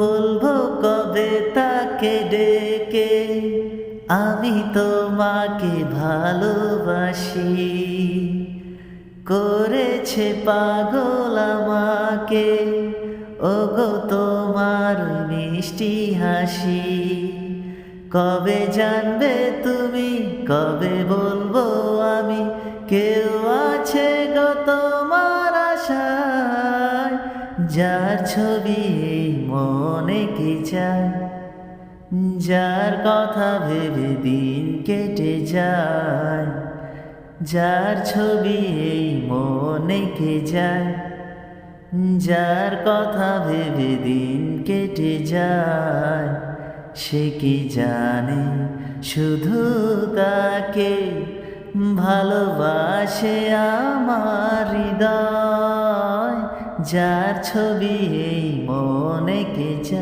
বলবো কবে তাকে ডেকে আমি তোমাকে ভালোবাসি, করেছে পাগল আমাকে ওগো তোমার মিষ্টি হাসি। কবে জানবে তুমি, কবে বলবো আমি, কেউ আছে গো তোমার আশায়, যার ছবি এই মনে কি চায়, যার কথা ভেবে দিন কেটে যায়, যার ছবি এই মনে কে যায়, যার কথা ভেবে দিন কেটে যায়, সে কি জানে শুধু তাকে ভালোবাসে আমার হৃদয়, যার ছবি এই মনে কে যায়।